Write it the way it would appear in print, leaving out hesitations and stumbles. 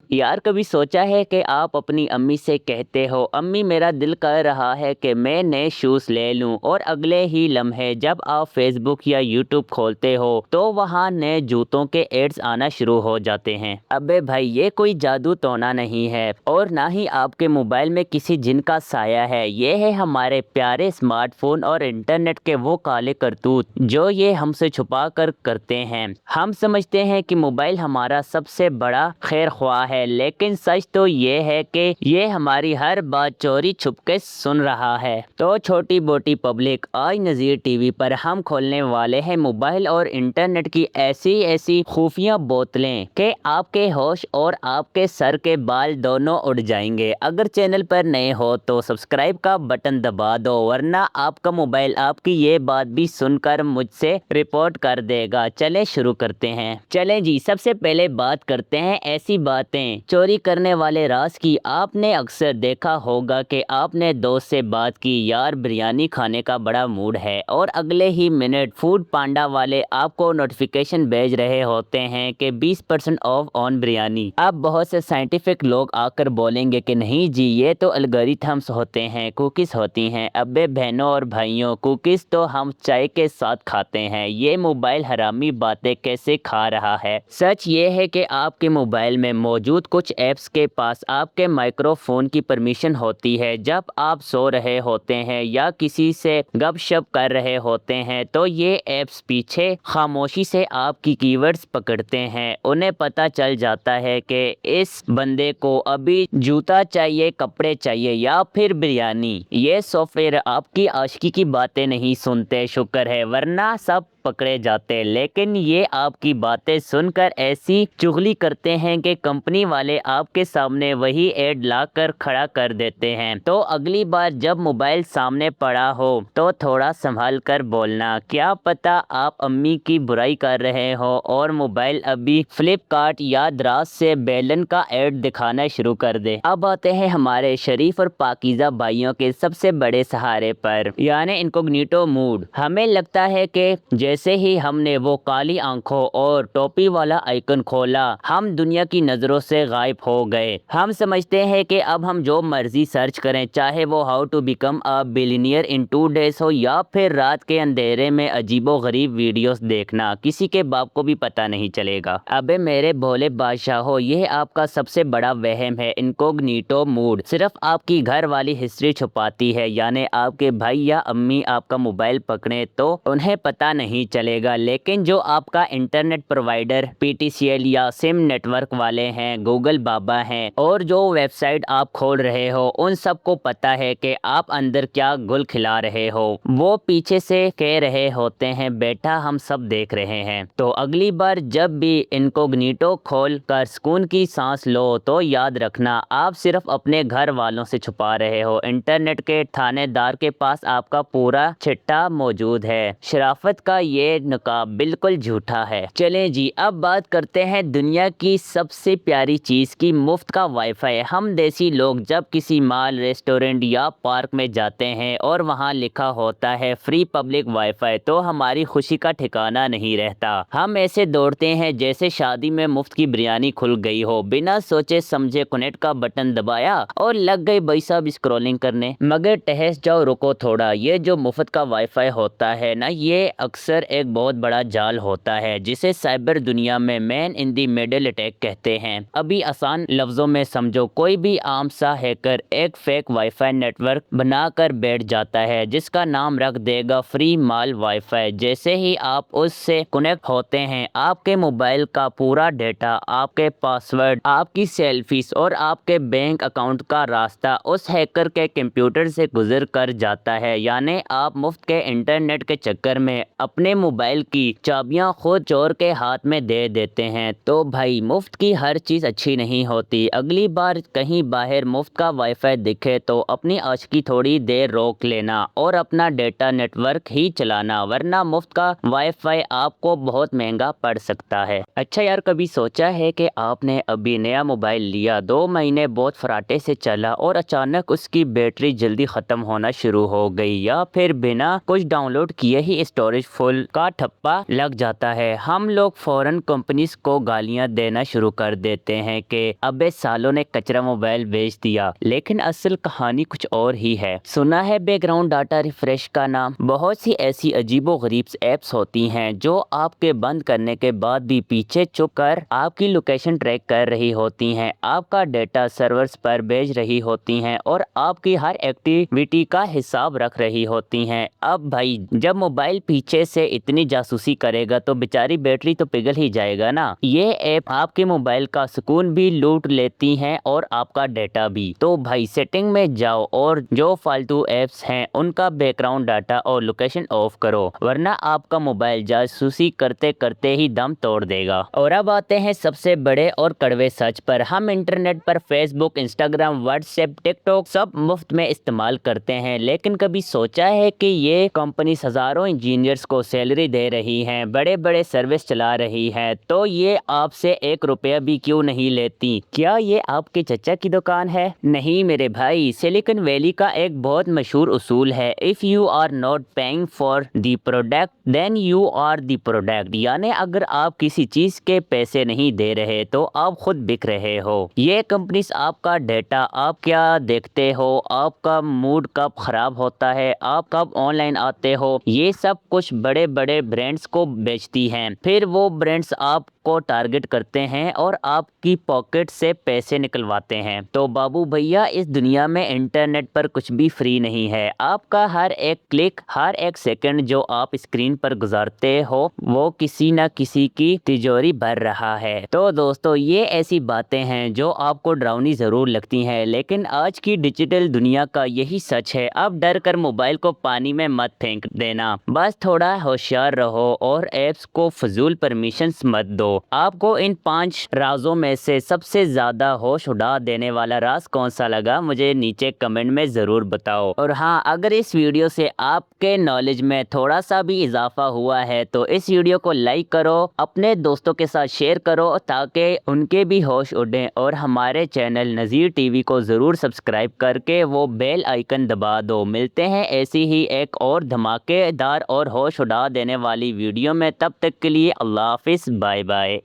यार कभी सोचा है कि आप अपनी अम्मी से कहते हो, अम्मी मेरा दिल कर रहा है कि मैं नए शूज़ ले लूं, और अगले ही लम्हे जब आप फेसबुक या यूट्यूब खोलते हो तो वहां नए जूतों के एड्स आना शुरू हो जाते हैं। अबे भाई, ये कोई जादू टोना नहीं है और ना ही आपके मोबाइल में किसी जिन का साया है। ये है हमारे प्यारे स्मार्टफोन और इंटरनेट के वो काले करतूत जो ये हमसे छुपा कर करते हैं। हम समझते हैं कि मोबाइल हमारा सबसे बड़ा खैर ख्वाह है, लेकिन सच तो ये है कि ये हमारी हर बात चोरी छुपके सुन रहा है। तो छोटी बोटी पब्लिक, आज नज़ीर टीवी पर हम खोलने वाले हैं मोबाइल और इंटरनेट की ऐसी ऐसी खुफिया बोतलें कि आपके होश और आपके सर के बाल दोनों उड़ जाएंगे। अगर चैनल पर नए हो तो सब्सक्राइब का बटन दबा दो, वरना आपका मोबाइल आपकी ये बात भी सुनकर मुझसे रिपोर्ट कर देगा। चले शुरू करते हैं। चलें जी, सबसे पहले बात करते हैं ऐसी बातें चोरी करने वाले राज की। आपने अक्सर देखा होगा कि आपने दोस्त से बात की, यार बिरयानी खाने का बड़ा मूड है, और अगले ही मिनट फूड पांडा वाले आपको नोटिफिकेशन भेज रहे होते हैं कि 20% ऑफ ऑन बिरयानी। अब बहुत से साइंटिफिक लोग आकर बोलेंगे कि नहीं जी, ये तो एल्गोरिथम्स होते हैं, कुकीज़ होती हैं। अबे बहनों और भाइयों, कुकीज़ तो हम चाय के साथ खाते हैं। ये मोबाइल हरामी बातें कैसे खा रहा है? सच ये है कि आपके मोबाइल में मौजूद कुछ ऐप्स के पास आपके माइक्रोफोन की परमिशन होती है। जब आप सो रहे होते हैं या किसी से गपशप कर रहे होते हैं तो ये ऐप्स पीछे खामोशी से आपकी कीवर्ड्स पकड़ते हैं। उन्हें पता चल जाता है कि इस बंदे को अभी जूता चाहिए, कपड़े चाहिए या फिर बिरयानी। ये सॉफ्टवेयर आपकी आशिकी की बातें नहीं सुनते, शुक्र है, वरना सब पकड़े जाते। लेकिन ये आपकी बातें सुनकर ऐसी चुगली करते हैं कि कंपनी वाले आपके सामने वही ऐड ला कर खड़ा कर देते हैं। तो अगली बार जब मोबाइल सामने पड़ा हो तो थोड़ा संभाल कर बोलना। क्या पता आप अम्मी की बुराई कर रहे हो और मोबाइल अभी फ्लिपकार्ट या द्रास से बेलन का ऐड दिखाना शुरू कर दे। अब आते हैं हमारे शरीफ और पाकीज़ा भाइयों के सबसे बड़े सहारे पर, यानी इनकॉग्निटो मोड। हमें लगता है कि जैसे ही हमने वो काली आंखों और टोपी वाला आइकन खोला, हम दुनिया की नज़रों से गायब हो गए। हम समझते हैं कि अब हम जो मर्जी सर्च करें, चाहे वो how to become a billionaire in 2 days हो या फिर रात के अंधेरे में अजीबो गरीब वीडियोस देखना, किसी के बाप को भी पता नहीं चलेगा। अबे मेरे भोले बादशाह हो, यह आपका सबसे बड़ा वहम है। इनकॉग्निटो मोड सिर्फ आपकी घर वाली हिस्ट्री छुपाती है, यानी आपके भाई या अम्मी आपका मोबाइल पकड़े तो उन्हें पता नहीं चलेगा, लेकिन जो आपका इंटरनेट प्रोवाइडर PTCL या सिम नेटवर्क वाले हैं, गूगल बाबा हैं, और जो वेबसाइट आप खोल रहे हो, उन सबको पता है कि आप अंदर क्या गुल खिला रहे हो। वो पीछे से कह रहे होते हैं, बेटा हम सब देख रहे हैं। तो अगली बार जब भी इनकॉग्निटो खोल कर सुकून की सांस लो तो याद रखना, आप सिर्फ अपने घर वालों से छुपा रहे हो। इंटरनेट के थानेदार के पास आपका पूरा चिट्ठा मौजूद है। शराफत का ये नकाब बिल्कुल झूठा है। चलें जी, अब बात करते हैं दुनिया की सबसे प्यारी चीज़ की, मुफ्त का वाईफाई। हम देसी लोग जब किसी मॉल, रेस्टोरेंट या पार्क में जाते हैं और वहां लिखा होता है फ्री पब्लिक वाईफाई, तो हमारी खुशी का ठिकाना नहीं रहता। हम ऐसे दौड़ते हैं जैसे शादी में मुफ्त की बिरयानी खुल गई हो। बिना सोचे समझे कनेक्ट का बटन दबाया और लग गई भाई साहब स्क्रॉलिंग करने। मगर ठहस जाओ, रुको थोड़ा। ये जो मुफ्त का वाईफाई होता है ना, ये अक्सर एक बहुत बड़ा जाल होता है जिसे साइबर दुनिया में man in the middle attack कहते हैं। अभी आसान लफ्जों में समझो, कोई भी आम सा हैकर एक फेक वाईफाई नेटवर्क बनाकर बैठ जाता है जिसका नाम रख देगा फ्री मॉल वाईफाई। जैसे ही आप उससे कनेक्ट होते हैं, आपके मोबाइल का पूरा डेटा, आपके पासवर्ड, आपकी सेल्फीज और आपके बैंक अकाउंट का रास्ता उस हैकर के कंप्यूटर से गुजर कर जाता है। यानी आप मुफ्त के इंटरनेट के चक्कर में अपने मोबाइल की चाबियां खुद चोर के हाथ में दे देते हैं। तो भाई, मुफ्त की हर चीज़ अच्छी नहीं होती। अगली बार कहीं बाहर मुफ्त का वाईफाई दिखे तो अपनी आशिकी थोड़ी देर रोक लेना और अपना डेटा नेटवर्क ही चलाना, वरना मुफ्त का वाईफाई आपको बहुत महंगा पड़ सकता है। अच्छा यार, कभी सोचा है कि आपने अभी नया मोबाइल लिया, 2 महीने बहुत फराटे से चला और अचानक उसकी बैटरी जल्दी ख़त्म होना शुरू हो गई, या फिर बिना कुछ डाउनलोड किए ही स्टोरेज फुल कॉल का ठप्पा लग जाता है। हम लोग फौरन कंपनीज को गालियां देना शुरू कर देते हैं कि अबे सालों ने कचरा मोबाइल बेच दिया, लेकिन असल कहानी कुछ और ही है। सुना है बैकग्राउंड डाटा रिफ्रेश का नाम? बहुत सी ऐसी अजीबोगरीब ऐप्स होती हैं जो आपके बंद करने के बाद भी पीछे छुप कर आपकी लोकेशन ट्रैक कर रही होती हैं, आपका डेटा सर्वर्स पर भेज रही होती हैं और आपकी हर एक्टिविटी का हिसाब रख रही होती हैं। अब भाई जब मोबाइल पीछे से इतनी जासूसी करेगा तो बेचारी बैटरी तो पिघल ही जाएगा ना। ये ऐप आपके मोबाइल का सुकून भी लूट लेती हैं और आपका डेटा भी। तो भाई सेटिंग में जाओ और जो फालतू ऐप्स हैं उनका बैकग्राउंड डाटा और लोकेशन ऑफ करो, वरना आपका मोबाइल जासूसी करते करते ही दम तोड़ देगा। और अब आते हैं सबसे बड़े और कड़वे सच पर। हम इंटरनेट पर फेसबुक, इंस्टाग्राम, व्हाट्सएप, टिकटॉक सब मुफ्त में इस्तेमाल करते हैं, लेकिन कभी सोचा है कि ये कंपनी हजारों इंजीनियर्स को सैलरी दे रही हैं, बड़े बड़े सर्विस चला रही है, तो ये आपसे 1 रुपया भी क्यों नहीं लेती? क्या ये आपके चचा की दुकान है? नहीं मेरे भाई, सिलिकॉन वैली का एक बहुत मशहूर उसूल है, if you are not paying for the product then you are the product. यानी अगर आप किसी चीज के पैसे नहीं दे रहे तो आप खुद बिक रहे हो। ये कंपनीज आपका डेटा, आप क्या देखते हो, आपका मूड कब खराब होता है, आप कब ऑनलाइन आते हो, ये सब कुछ बड़े बड़े ब्रांड्स को बेचती हैं। फिर वो ब्रांड्स आपको टारगेट करते हैं और आपकी पॉकेट से पैसे निकलवाते हैं। तो बाबू भैया, इस दुनिया में इंटरनेट पर कुछ भी फ्री नहीं है। आपका हर एक क्लिक, हर एक सेकंड जो आप स्क्रीन पर गुजारते हो वो किसी न किसी की तिजोरी भर रहा है। तो दोस्तों, ये ऐसी बातें हैं जो आपको डरावनी जरूर लगती हैं, लेकिन आज की डिजिटल दुनिया का यही सच है। अब डर कर मोबाइल को पानी में मत फेंक देना, बस थोड़ा होशियार रहो और ऐप्स को फजूल परमिशंस मत दो। आपको इन 5 राजों में से सबसे ज्यादा होश उड़ा देने वाला राज कौन सा लगा, मुझे नीचे कमेंट में जरूर बताओ। और हाँ, अगर इस वीडियो से आपके नॉलेज में थोड़ा सा भी इजाफा हुआ है तो इस वीडियो को लाइक करो, अपने दोस्तों के साथ शेयर करो ताकि उनके भी होश उड़े, और हमारे चैनल नज़ीर टीवी को ज़रूर सब्सक्राइब करके वो बेल आइकन दबा दो। मिलते हैं ऐसी ही एक और धमाकेदार और होश उड़ा देने वाली वीडियो में, तब तक के लिए अल्लाह हाफिज़, बाय बाय।